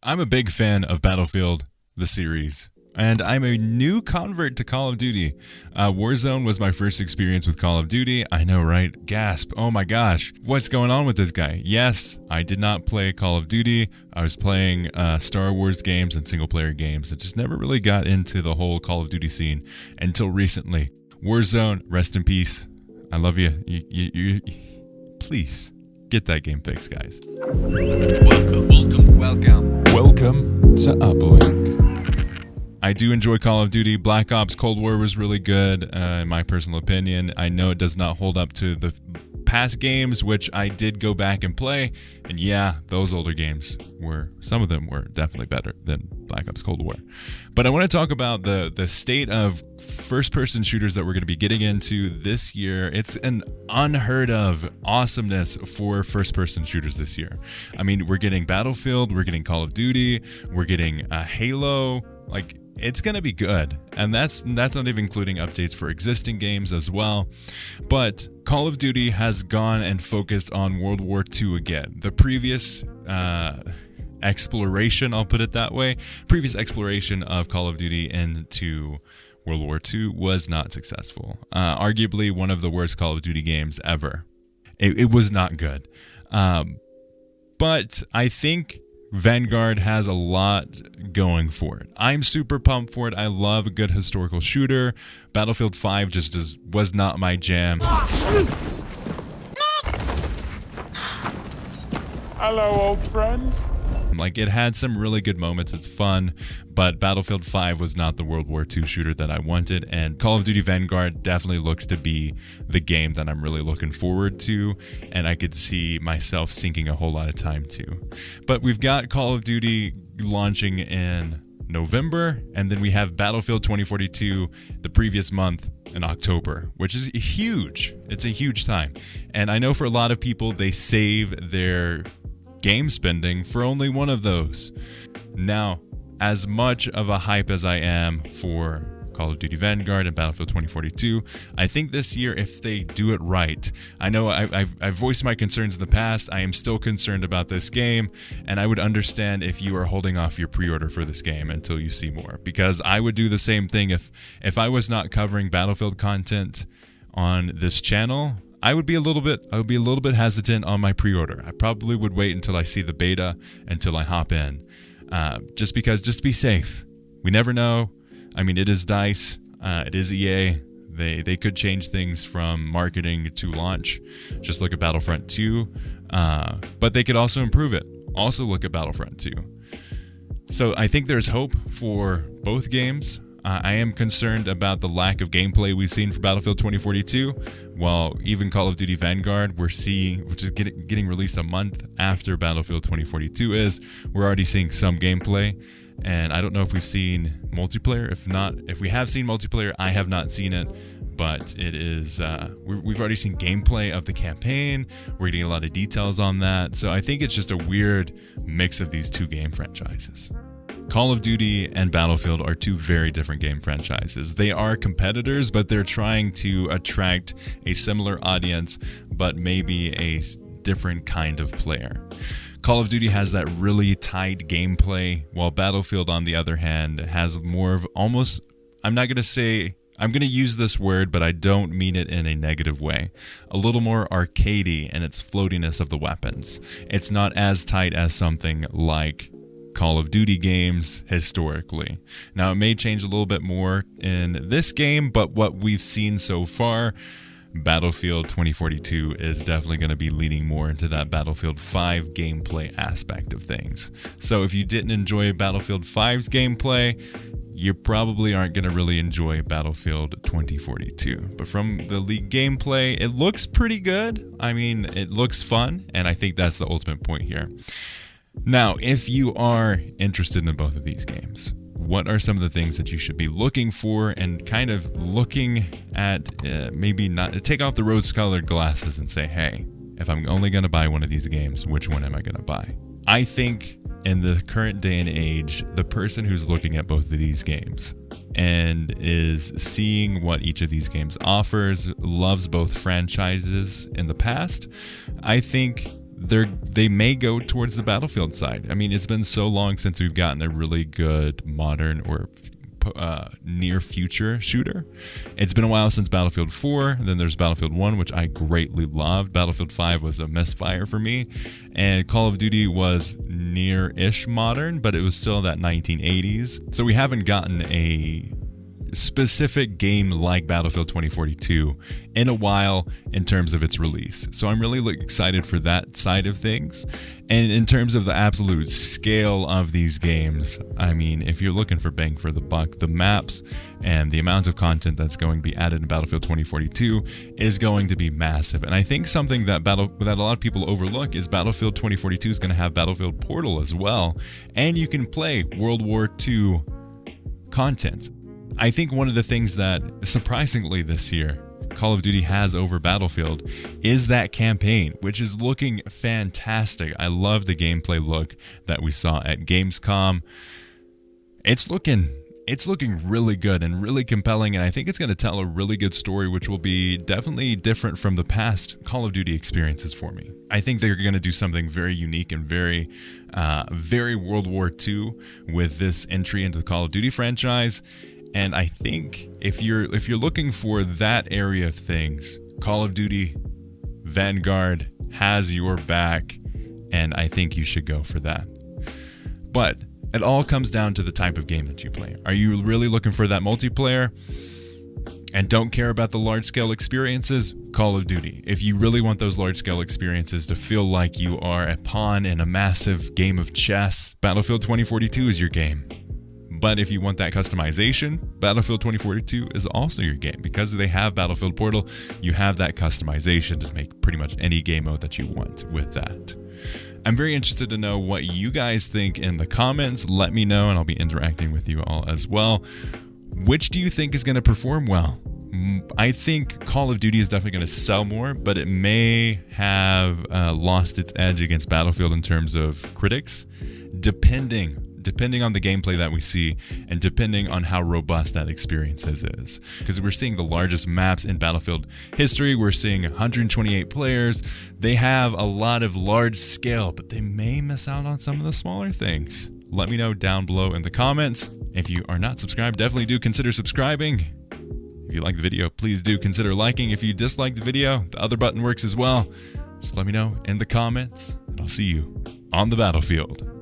I'm a big fan of Battlefield, the series, and I'm a new convert to Call of Duty. Warzone was my first experience with Call of Duty. I know, right? Gasp. Oh my gosh. What's going on with this guy? Yes, I did not play Call of Duty. I was playing Star Wars games and single-player games. I just never really got into the whole Call of Duty scene until recently. Warzone, rest in peace. I love you. You please get that game fixed, guys. Welcome to Uplink. I do enjoy Call of Duty. Black Ops Cold War was really good, in my personal opinion. I know it does not hold up to the past games, which I did go back and play. And yeah, those older games some of them were definitely better than Black Ops Cold War. But I want to talk about the state of first-person shooters that we're going to be getting into this year. It's an unheard of awesomeness for first-person shooters this year. I mean, we're getting Battlefield, we're getting Call of Duty, we're getting Halo. Like, it's going to be good. And that's not even including updates for existing games as well. But Call of Duty has gone and focused on World War II again. The previous exploration, I'll put it that way, previous exploration of Call of Duty into World War II was not successful. Arguably one of the worst Call of Duty games ever. It was not good. But I think Vanguard has a lot going for it. I'm super pumped for it. I love a good historical shooter. Battlefield 5 was not my jam. Hello, old friend. Like, it had some really good moments. It's fun, but Battlefield 5 was not the World War II shooter that I wanted, and Call of Duty Vanguard definitely looks to be the game that I'm really looking forward to, and I could see myself sinking a whole lot of time to. But we've got Call of Duty launching in November, and then we have Battlefield 2042 the previous month in October, which is huge. It's a huge time. And I know for a lot of people, they save their game spending for only one of those. Now, as much of a hype as I am for Call of Duty Vanguard and Battlefield 2042, I think this year, if they do it right, I know I've voiced my concerns in the past. I am still concerned about this game, and I would understand if you are holding off your pre-order for this game until you see more, because I would do the same thing if I was not covering Battlefield content on this channel. I would be a little bit hesitant on my pre-order. I probably would wait until I see the beta, until I hop in, just to be safe. We never know. I mean, it is DICE, it is EA. They could change things from marketing to launch. Just look at Battlefront 2, but they could also improve it. Also look at Battlefront 2. So I think there's hope for both games. I am concerned about the lack of gameplay we've seen for Battlefield 2042. While even Call of Duty Vanguard, we're seeing, which is getting released a month after Battlefield 2042 we're already seeing some gameplay. And I don't know if we've seen multiplayer. If we have seen multiplayer, I have not seen it. But it is, we've already seen gameplay of the campaign. We're getting a lot of details on that. So I think it's just a weird mix of these two game franchises. Call of Duty and Battlefield are two very different game franchises. They are competitors, but they're trying to attract a similar audience, but maybe a different kind of player. Call of Duty has that really tight gameplay, while Battlefield, on the other hand, has more of almost, I'm going to use this word, but I don't mean it in a negative way. A little more arcadey in its floatiness of the weapons. It's not as tight as something like Call of Duty games historically. Now, it may change a little bit more in this game, but what we've seen so far, Battlefield 2042 is definitely going to be leaning more into that Battlefield 5 gameplay aspect of things. So if you didn't enjoy Battlefield 5's gameplay, you probably aren't going to really enjoy Battlefield 2042. But from the leaked gameplay, it looks pretty good. I mean, it looks fun, and I think that's the ultimate point here. Now, if you are interested in both of these games, what are some of the things that you should be looking for and kind of looking at, maybe not take off the rose-colored glasses and say, hey, if I'm only going to buy one of these games, which one am I going to buy? I think in the current day and age, the person who's looking at both of these games and is seeing what each of these games offers, loves both franchises in the past, I think they may go towards the Battlefield side. I mean, it's been so long since we've gotten a really good modern or near future shooter. It's been a while since Battlefield 4. Then there's Battlefield 1, which I greatly loved. Battlefield 5 was a misfire for me, and Call of Duty was near-ish modern, but it was still that 1980s. So we haven't gotten a specific game like Battlefield 2042 in a while in terms of its release. So I'm really excited for that side of things. And in terms of the absolute scale of these games, I mean, if you're looking for bang for the buck, the maps and the amount of content that's going to be added in Battlefield 2042 is going to be massive. And I think something that a lot of people overlook is Battlefield 2042 is going to have Battlefield Portal as well, and you can play World War II content. I think one of the things that, surprisingly this year, Call of Duty has over Battlefield is that campaign, which is looking fantastic. I love the gameplay look that we saw at Gamescom. It's looking really good and really compelling, and I think it's going to tell a really good story, which will be definitely different from the past Call of Duty experiences for me. I think they're going to do something very unique and very World War II with this entry into the Call of Duty franchise. And I think if you're looking for that area of things, Call of Duty Vanguard has your back, and I think you should go for that. But it all comes down to the type of game that you play. Are you really looking for that multiplayer and don't care about the large-scale experiences? Call of Duty. If you really want those large-scale experiences to feel like you are a pawn in a massive game of chess, Battlefield 2042 is your game. But if you want that customization, Battlefield 2042 is also your game. Because they have Battlefield Portal, you have that customization to make pretty much any game mode that you want with that. I'm very interested to know what you guys think in the comments. Let me know, and I'll be interacting with you all as well. Which do you think is going to perform well? I think Call of Duty is definitely going to sell more, but it may have lost its edge against Battlefield in terms of critics, depending on the gameplay that we see and depending on how robust that experience is. Because we're seeing the largest maps in Battlefield history. We're seeing 128 players. They have a lot of large scale, but they may miss out on some of the smaller things. Let me know down below in the comments. If you are not subscribed, definitely do consider subscribing. If you like the video, please do consider liking. If you dislike the video, the other button works as well. Just let me know in the comments, and I'll see you on the battlefield.